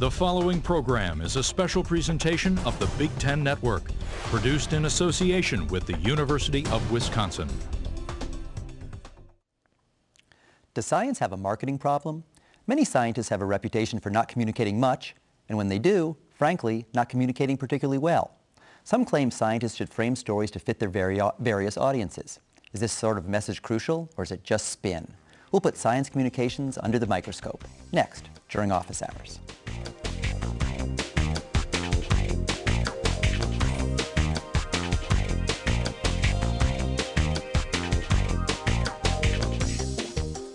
The following program is a special presentation of the Big Ten Network, produced in association with the University of Wisconsin. Does science have a marketing problem? Many scientists have a reputation for not communicating much, and when they do, frankly, not communicating particularly well. Some claim scientists should frame stories to fit their various audiences. Is this sort of message crucial, or is it just spin? We'll put science communications under the microscope, next, during office hours.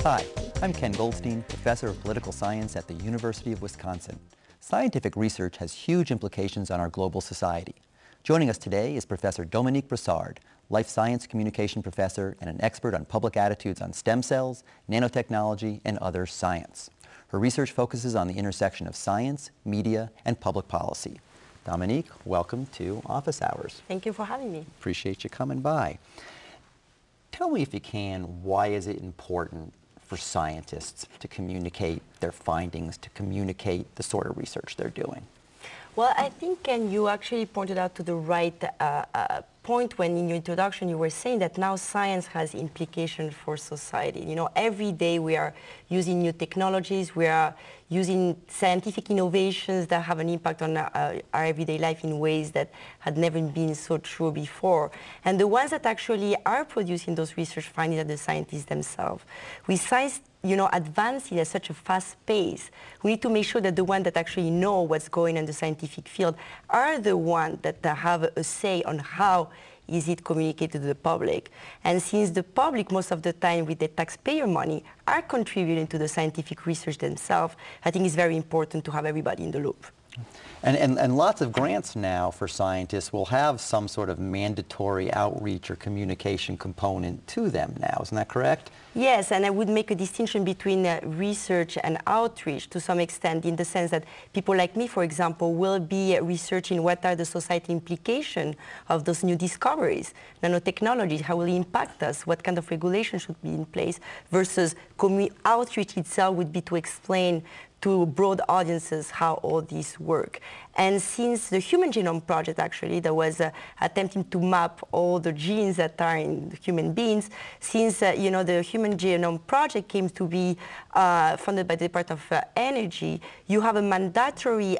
Hi, I'm Ken Goldstein, professor of political science at the University of Wisconsin. Scientific research has huge implications on our global society. Joining us today is Professor Dominique Brossard, life science communication professor and an expert on public attitudes on stem cells, nanotechnology, and other science. Her research focuses on the intersection of science, media, and public policy. Dominique, welcome to Office Hours. Thank you for having me. Appreciate you coming by. Tell me, if you can, why is it important for scientists to communicate their findings, to communicate the sort of research they're doing? Well, I think, Ken, you actually pointed out to the right point when in your introduction you were saying that now science has implications for society. You know, every day we are using new technologies, we are using scientific innovations that have an impact on our everyday life in ways that had never been so true before. And the ones that actually are producing those research findings are the scientists themselves. With science, you know, advancing at such a fast pace, we need to make sure that the ones that actually know what's going on in the scientific field are the ones that have a say on how is it communicated to the public. And since the public, most of the time with the taxpayer money, are contributing to the scientific research themselves, I think it's very important to have everybody in the loop. And lots of grants now for scientists will have some sort of mandatory outreach or communication component to them now, isn't that correct? Yes, and I would make a distinction between research and outreach to some extent, in the sense that people like me, for example, will be researching what are the societal implications of those new discoveries, nanotechnology, how will it impact us, what kind of regulation should be in place, versus outreach itself would be to explain to broad audiences how all these work. And since the Human Genome Project, actually, that was attempting to map all the genes that are in human beings, since you know, the Human Genome Project came to be funded by the Department of Energy, you have a mandatory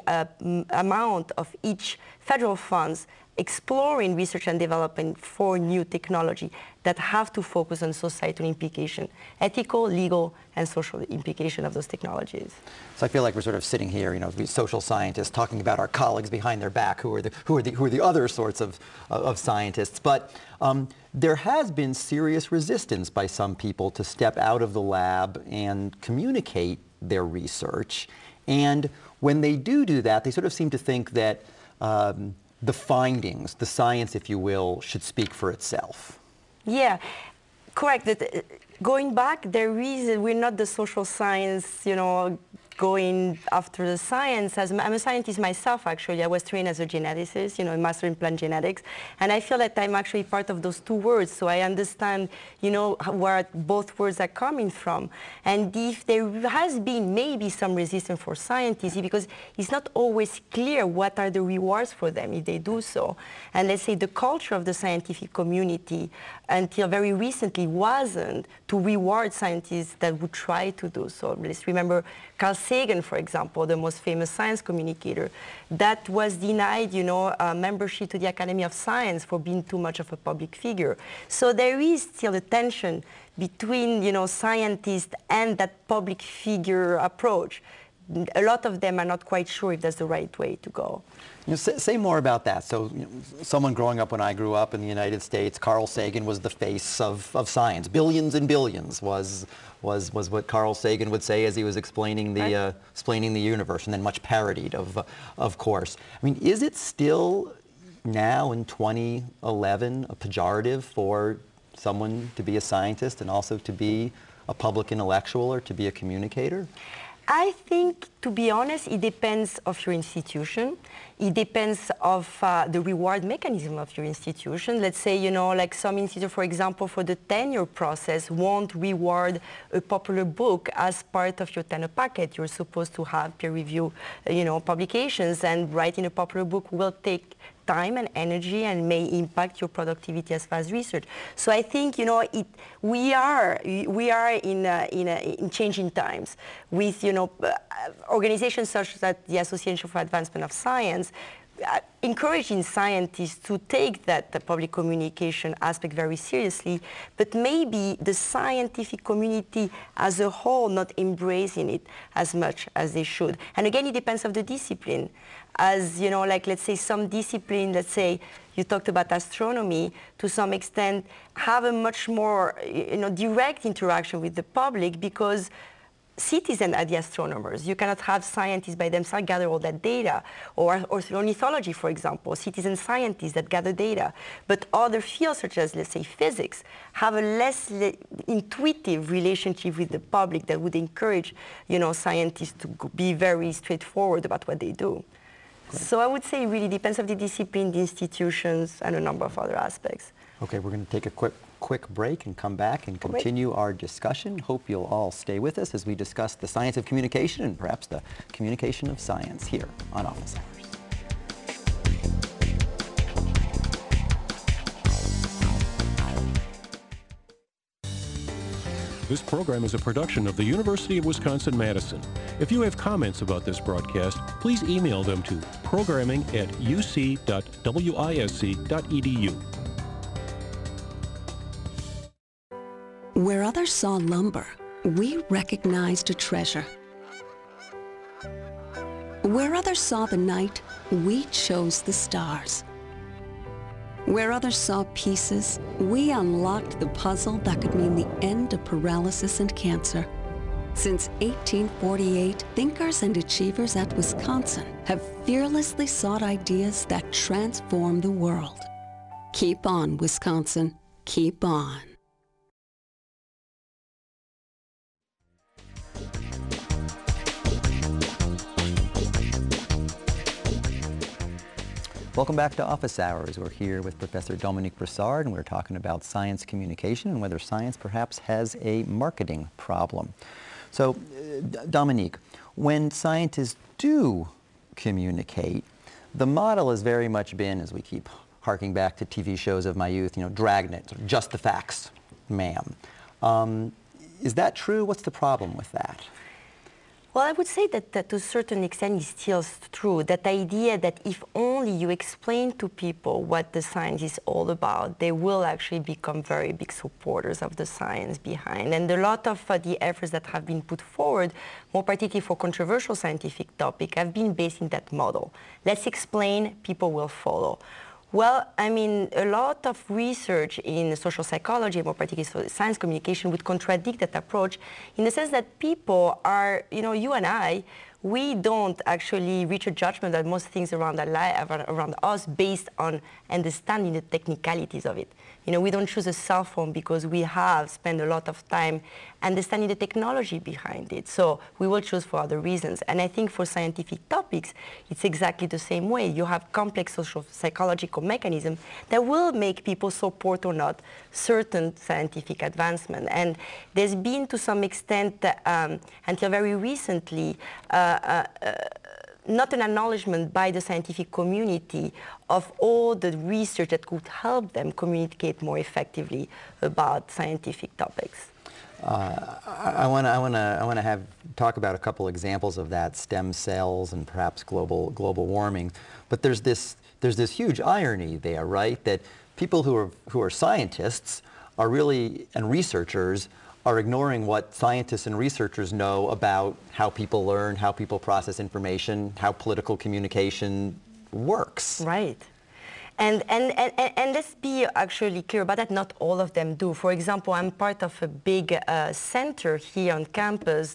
amount of each federal funds exploring research and development for new technology that have to focus on societal implication, ethical, legal, and social implication of those technologies. So I feel like we're sort of sitting here, you know, we social scientists talking about our colleagues behind their back who are the other sorts of scientists. But there has been serious resistance by some people to step out of the lab and communicate their research. And when they do that, they sort of seem to think that the findings, the science, if you will, should speak for itself. Yeah, correct. That, going back, we're not the social science, you know, going after the science. I'm a scientist myself, actually. I was trained as a geneticist, you know, a master in plant genetics, and I feel that I'm actually part of those two words, so I understand, you know, where both words are coming from. And if there has been maybe some resistance for scientists, because it's not always clear what are the rewards for them if they do so. And let's say the culture of the scientific community until very recently wasn't to reward scientists that would try to do so. Let's remember Carl Sagan, for example, the most famous science communicator, that was denied, you know, membership to the Academy of Science for being too much of a public figure. So there is still a tension between, you know, scientists and that public figure approach. A lot of them are not quite sure if that's the right way to go. You know, say more about that. So, you know, someone growing up when I grew up in the United States, Carl Sagan was the face of science. Billions and billions was what Carl Sagan would say as he was explaining the explaining the universe, and then much parodied, of course. I mean, is it still now in 2011 a pejorative for someone to be a scientist and also to be a public intellectual or to be a communicator? I think, to be honest, it depends of your institution. It depends of the reward mechanism of your institution. Let's say, you know, like some institute, for example, for the tenure process, won't reward a popular book as part of your tenure packet. You're supposed to have peer review, you know, publications, and writing a popular book will take time and energy and may impact your productivity as far as research. So I think, you know, we are in changing times with, you know, organizations such as the Association for Advancement of Science encouraging scientists to take that public communication aspect very seriously, but maybe the scientific community as a whole not embracing it as much as they should. And again, it depends on the discipline. As you know, like let's say some discipline, let's say you talked about astronomy, to some extent have a much more, you know, direct interaction with the public, because citizens are the astronomers. You cannot have scientists by themselves gather all that data, or ornithology, for example, citizen scientists that gather data. But other fields, such as, let's say, physics, have a less intuitive relationship with the public that would encourage, you know, scientists to be very straightforward about what they do. Great. So I would say it really depends on the discipline, the institutions, and a number of other aspects. Okay, we're going to take a quick break and come back and continue our discussion. Hope you'll all stay with us as we discuss the science of communication and perhaps the communication of science here on Office Hours. This program is a production of the University of Wisconsin-Madison. If you have comments about this broadcast, please email them to programming@uc.wisc.edu. Where others saw lumber, we recognized a treasure. Where others saw the night, we chose the stars. Where others saw pieces, we unlocked the puzzle that could mean the end of paralysis and cancer. Since 1848, thinkers and achievers at Wisconsin have fearlessly sought ideas that transform the world. Keep on, Wisconsin. Keep on. Welcome back to Office Hours. We're here with Professor Dominique Brossard, and we're talking about science communication and whether science perhaps has a marketing problem. So, Dominique, when scientists do communicate, the model has very much been, as we keep harking back to TV shows of my youth, you know, Dragnet, just the facts, ma'am. Is that true? What's the problem with that? Well, I would say that to a certain extent is still true. That idea that if only you explain to people what the science is all about, they will actually become very big supporters of the science behind. And a lot of the efforts that have been put forward, more particularly for controversial scientific topics, have been based in that model. Let's explain, people will follow. Well, I mean, a lot of research in social psychology, more particularly science communication, would contradict that approach in the sense that people are, you know, you and I, we don't actually reach a judgment that most things around our life, around us, based on understanding the technicalities of it. You know, we don't choose a cell phone because we have spent a lot of time understanding the technology behind it. So we will choose for other reasons. And I think for scientific topics, it's exactly the same way. You have complex social psychological mechanisms that will make people support or not certain scientific advancement. And there's been, to some extent, until very recently, not an acknowledgement by the scientific community of all the research that could help them communicate more effectively about scientific topics. I want to talk about a couple examples of that, stem cells and perhaps global warming. But there's this huge irony there, right? That people who are scientists are really, and researchers, are ignoring what scientists and researchers know about how people learn, how people process information, how political communication works. Right. And let's be actually clear about that, not all of them do. For example, I'm part of a big center here on campus.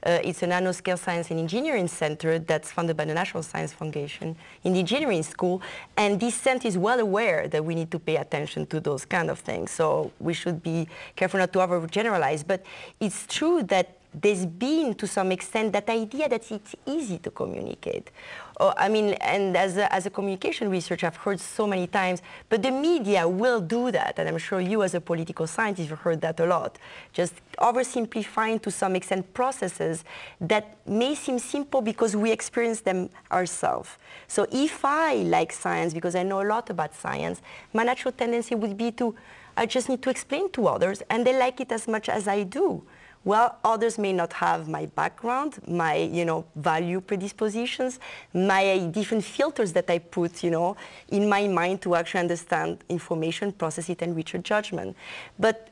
It's a nanoscale science and engineering center that's funded by the National Science Foundation in the engineering school. And this center is well aware that we need to pay attention to those kind of things. So we should be careful not to overgeneralize. But it's true that there's been, to some extent, that idea that it's easy to communicate. I mean, and as a communication researcher, I've heard so many times, but the media will do that, and I'm sure you as a political scientist, you've heard that a lot, just oversimplifying to some extent processes that may seem simple because we experience them ourselves. So if I like science, because I know a lot about science, my natural tendency would be to, I just need to explain to others, and they like it as much as I do. Well, others may not have my background, my, value predispositions, my different filters that I put, in my mind to actually understand information, process it, and reach a judgment. But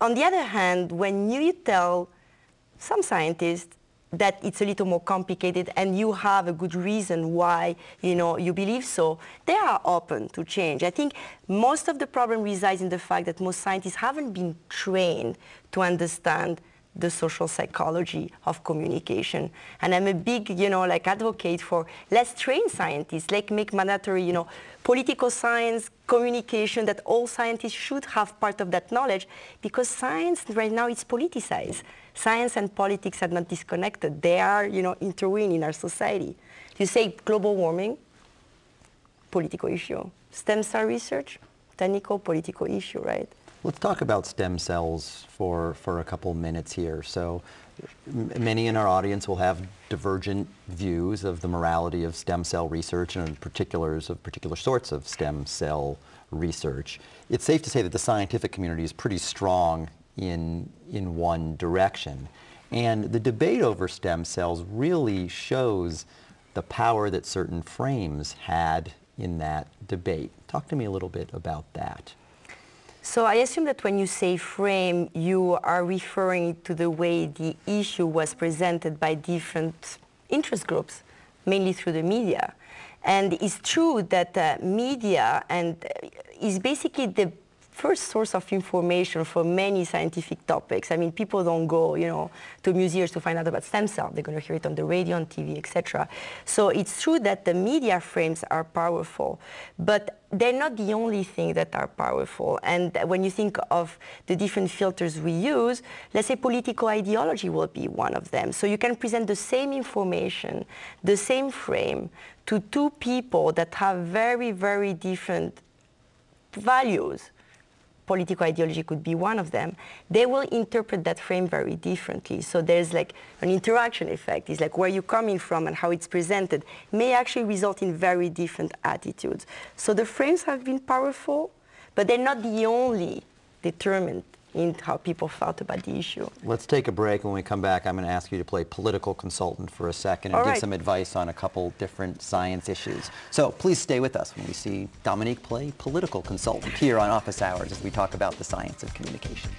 on the other hand, when you tell some scientists that it's a little more complicated and you have a good reason why, you believe so, they are open to change. I think most of the problem resides in the fact that most scientists haven't been trained to understand the social psychology of communication. And I'm a big, advocate for let's train scientists, make mandatory, political science, communication, that all scientists should have part of that knowledge, because science right now is politicized. Science and politics are not disconnected. They are, intertwined in our society. You say global warming, political issue. Stem cell research, technical, political issue, right? Let's talk about stem cells for a couple minutes here. So many in our audience will have divergent views of the morality of stem cell research and particulars of particular sorts of stem cell research. It's safe to say that the scientific community is pretty strong in one direction. And the debate over stem cells really shows the power that certain frames had in that debate. Talk to me a little bit about that. So I assume that when you say frame, you are referring to the way the issue was presented by different interest groups, mainly through the media. And it's true that media is basically the first source of information for many scientific topics. I mean, people don't go, to museums to find out about stem cells. They're going to hear it on the radio, on TV, etc. So it's true that the media frames are powerful, but they're not the only thing that are powerful. And when you think of the different filters we use, let's say political ideology will be one of them. So you can present the same information, the same frame, to two people that have very, very different values. Political ideology could be one of them. They will interpret that frame very differently. So there's like an interaction effect. It's like where you're coming from and how it's presented may actually result in very different attitudes. So the frames have been powerful, but they're not the only determinant in how people felt about the issue. Let's take a break. When we come back, I'm going to ask you to play political consultant for a second and give some advice on a couple different science issues. So please stay with us when we see Dominique play political consultant here on Office Hours as we talk about the science of communication.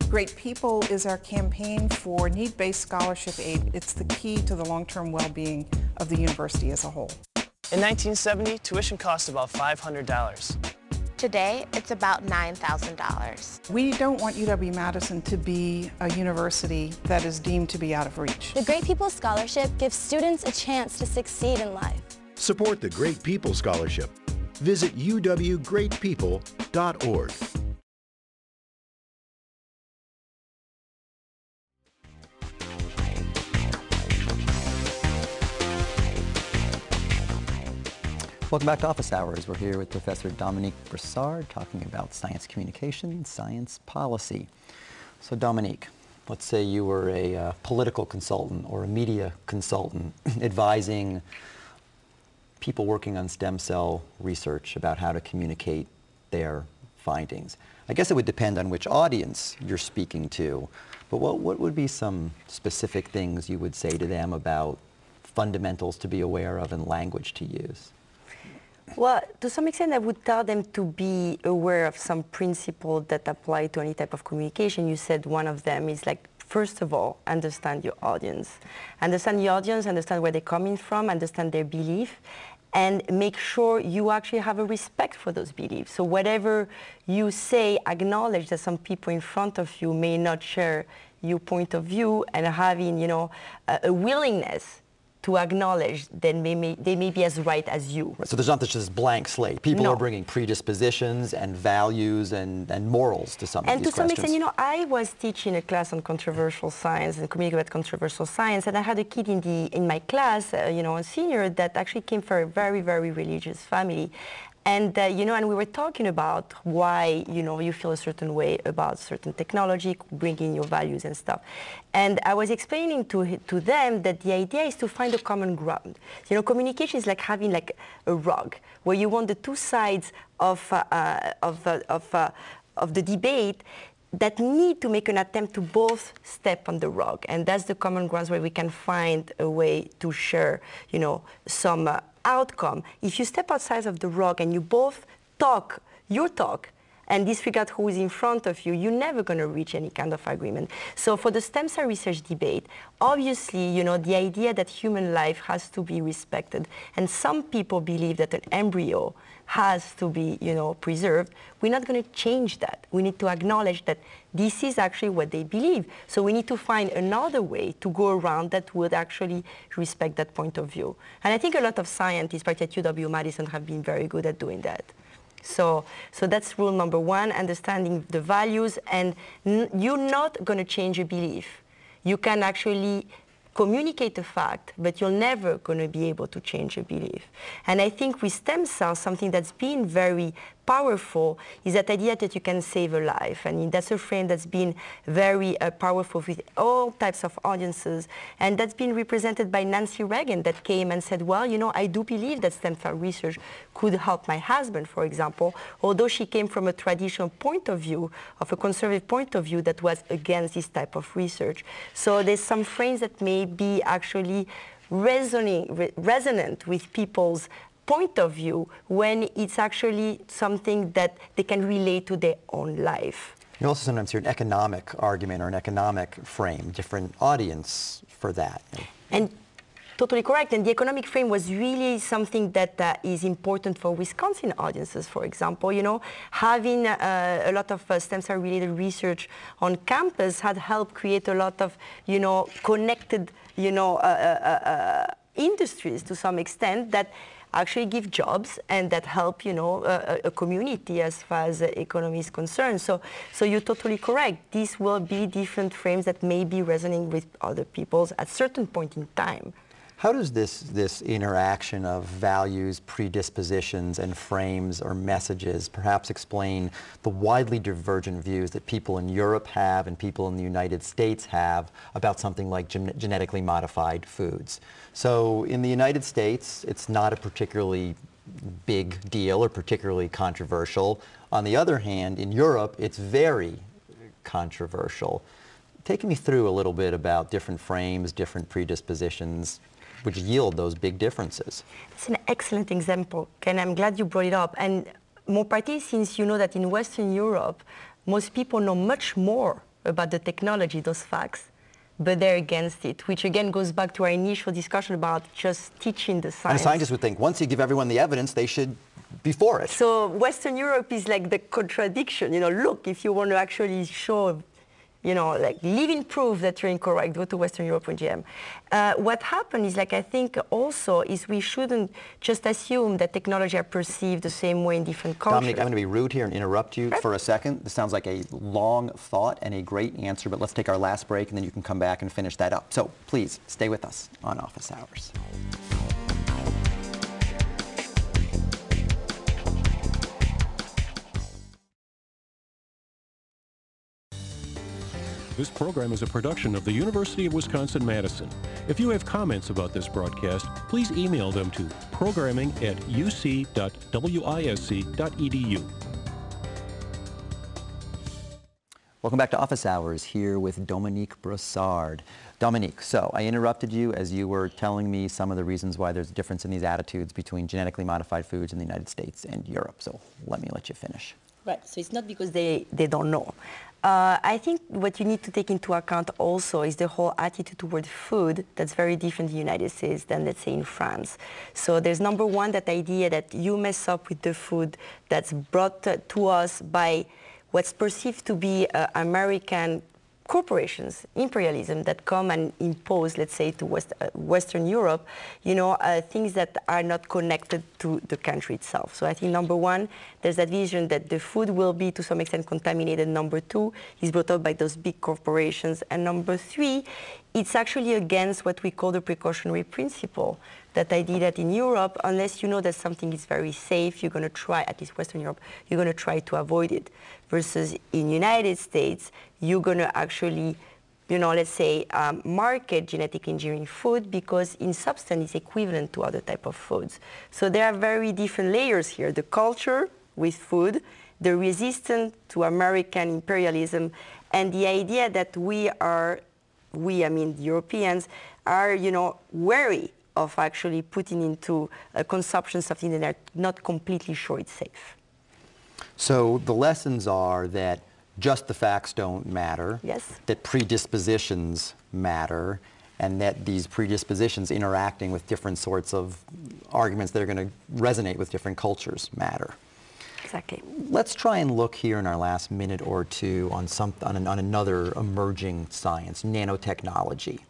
Great People is our campaign for need-based scholarship aid. It's the key to the long-term well-being of the university as a whole. In 1970, tuition cost about $500. Today, it's about $9,000. We don't want UW-Madison to be a university that is deemed to be out of reach. The Great People Scholarship gives students a chance to succeed in life. Support the Great People Scholarship. Visit uwgreatpeople.org. Welcome back to Office Hours. We're here with Professor Dominique Brossard talking about science communication, science policy. So Dominique, let's say you were a political consultant or a media consultant advising people working on stem cell research about how to communicate their findings. I guess it would depend on which audience you're speaking to, but what would be some specific things you would say to them about fundamentals to be aware of and language to use? Well, to some extent, I would tell them to be aware of some principles that apply to any type of communication. You said one of them is like, first of all, understand your audience. Understand your audience, understand where they're coming from, understand their belief, and make sure you actually have a respect for those beliefs. So whatever you say, acknowledge that some people in front of you may not share your point of view, and having, a willingness to acknowledge that they may be as right as you. Right, so there's not this blank slate. People No. are bringing predispositions and values and morals to some of these questions. And to some extent, you know, I was teaching a class on controversial science and communicating about controversial science, and I had a kid in my class, you know, a senior, that actually came from a very, very religious family. And, you know, and we were talking about why, you know, you feel a certain way about certain technology, bringing your values and stuff. And I was explaining to them that the idea is to find a common ground. You know, communication is like having like a rug, where you want the two sides of the debate that need to make an attempt to both step on the rug. And that's the common grounds where we can find a way to share, you know, some outcome. If you step outside of the rug and you both talk your talk and disregard who is in front of you, you're never going to reach any kind of agreement. So for the stem cell research debate, obviously, you know, the idea that human life has to be respected, and some people believe that an embryo has to be, you know, preserved. We're not going to change that. We need to acknowledge that this is actually what they believe. So we need to find another way to go around that would actually respect that point of view. And I think a lot of scientists, particularly at UW-Madison, have been very good at doing that. So that's rule number one, understanding the values, and you're not going to change a belief. You can actually communicate a fact, but you're never going to be able to change a belief. And I think with stem cells, something that's been very powerful is that idea that you can save a life. I mean, that's a frame that's been very powerful with all types of audiences, and that's been represented by Nancy Reagan, that came and said, well, you know, I do believe that stem cell research could help my husband, for example, although she came from a traditional point of view, of a conservative point of view that was against this type of research. So there's some frames that may be actually resonant with people's point of view when it's actually something that they can relate to their own life. You also sometimes hear an economic argument or an economic frame, different audience for that. And totally correct. And the economic frame was really something that is important for Wisconsin audiences, for example. You know, having a lot of stem cell related research on campus had helped create a lot of, you know, connected, you know, industries to some extent that actually give jobs and that help, you know, a community as far as the economy is concerned. So you're totally correct. These will be different frames that may be resonating with other people's at certain point in time. How does this interaction of values, predispositions, and frames or messages perhaps explain the widely divergent views that people in Europe have and people in the United States have about something like genetically modified foods? So in the United States, it's not a particularly big deal or particularly controversial. On the other hand, in Europe, it's very controversial. Take me through a little bit about different frames, different predispositions, which yield those big differences. It's an excellent example, Ken. I'm glad you brought it up. And more particularly since you know that in Western Europe, most people know much more about the technology, those facts, but they're against it, which again goes back to our initial discussion about just teaching the science. And a scientist would think once you give everyone the evidence, they should be for it. So Western Europe is like the contradiction. You know, look, if you want to actually show, you know, like living proof that you're incorrect, go to Western Europe and GM. What happened is, like, I think also is we shouldn't just assume that technology are perceived the same way in different cultures. Dominique, I'm going to be rude here and interrupt you for a second. This sounds like a long thought and a great answer, but let's take our last break and then you can come back and finish that up. So please stay with us on Office Hours. This program is a production of the University of Wisconsin-Madison. If you have comments about this broadcast, please email them to programming@uc.wisc.edu. Welcome back to Office Hours here with Dominique Brossard. Dominique, so I interrupted you as you were telling me some of the reasons why there's a difference in these attitudes between genetically modified foods in the United States and Europe. So let you finish. Right, so it's not because they don't know. I think what you need to take into account also is the whole attitude toward food that's very different in the United States than, let's say, in France. So there's number one, that idea that you mess up with the food that's brought to us by what's perceived to be American corporations, imperialism that come and impose, let's say, to Western Europe, things that are not connected to the country itself. So I think number one, there's that vision that the food will be to some extent contaminated. Number two, is brought up by those big corporations. And number three, it's actually against what we call the precautionary principle. That idea that in Europe, unless you know that something is very safe, you're going to try, at least Western Europe, you're going to try to avoid it. Versus in United States, you're going to actually, let's say, market genetic engineering food because in substance it's equivalent to other type of foods. So there are very different layers here. The culture with food, the resistance to American imperialism, and the idea that I mean Europeans, are, wary of actually putting into consumption something that they're not completely sure it's safe. So the lessons are that just the facts don't matter, yes, that predispositions matter, and that these predispositions interacting with different sorts of arguments that are going to resonate with different cultures matter. Exactly. Let's try and look here in our last minute or two on another emerging science, nanotechnology.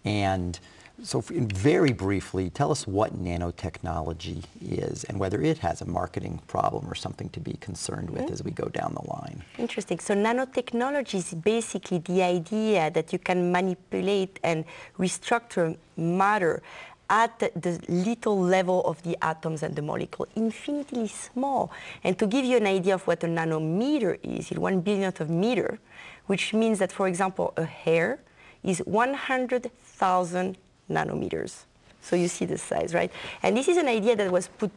And so very briefly, tell us what nanotechnology is and whether it has a marketing problem or something to be concerned with as we go down the line. Interesting. So nanotechnology is basically the idea that you can manipulate and restructure matter at the little level of the atoms and the molecule, infinitely small. And to give you an idea of what a nanometer is, 1/1,000,000th of meter, which means that, for example, a hair is 100,000 nanometers. So you see the size, right? And this is an idea that was put,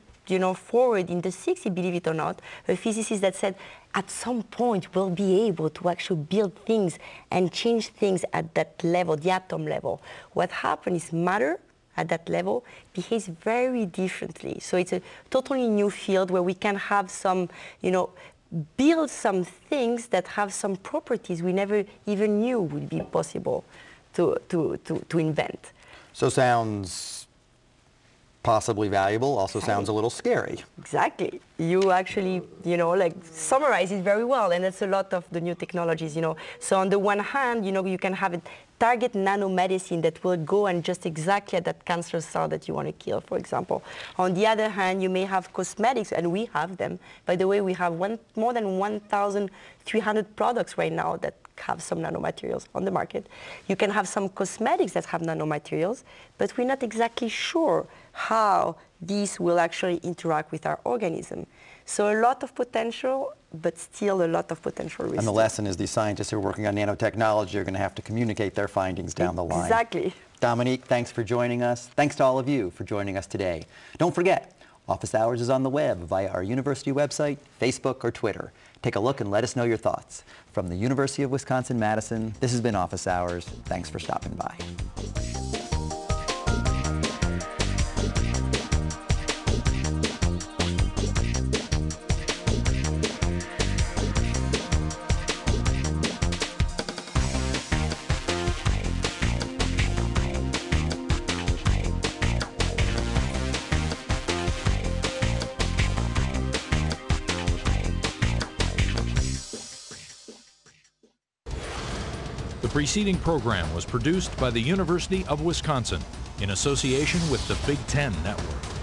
forward in the 60s, believe it or not, a physicist that said, at some point we'll be able to actually build things and change things at that level, the atom level. What happened is matter at that level behaves very differently. So it's a totally new field where we can have some, build some things that have some properties we never even knew would be possible to invent. So sounds possibly valuable, also sounds a little scary. Exactly. You actually, summarize it very well, and that's a lot of the new technologies, So on the one hand, you can have a target nanomedicine that will go and just exactly at that cancer cell that you want to kill, for example. On the other hand, you may have cosmetics, and we have them. By the way, we have more than 1,300 products right now that have some nanomaterials on the market. You can have some cosmetics that have nanomaterials, but we're not exactly sure how these will actually interact with our organism. So a lot of potential, but still a lot of potential risk. And the lesson is these scientists who are working on nanotechnology are going to have to communicate their findings down the line. Exactly. Dominique, thanks for joining us. Thanks to all of you for joining us today. Don't forget, Office Hours is on the web via our university website, Facebook, or Twitter. Take a look and let us know your thoughts. From the University of Wisconsin-Madison, this has been Office Hours. Thanks for stopping by. The preceding program was produced by the University of Wisconsin in association with the Big Ten Network.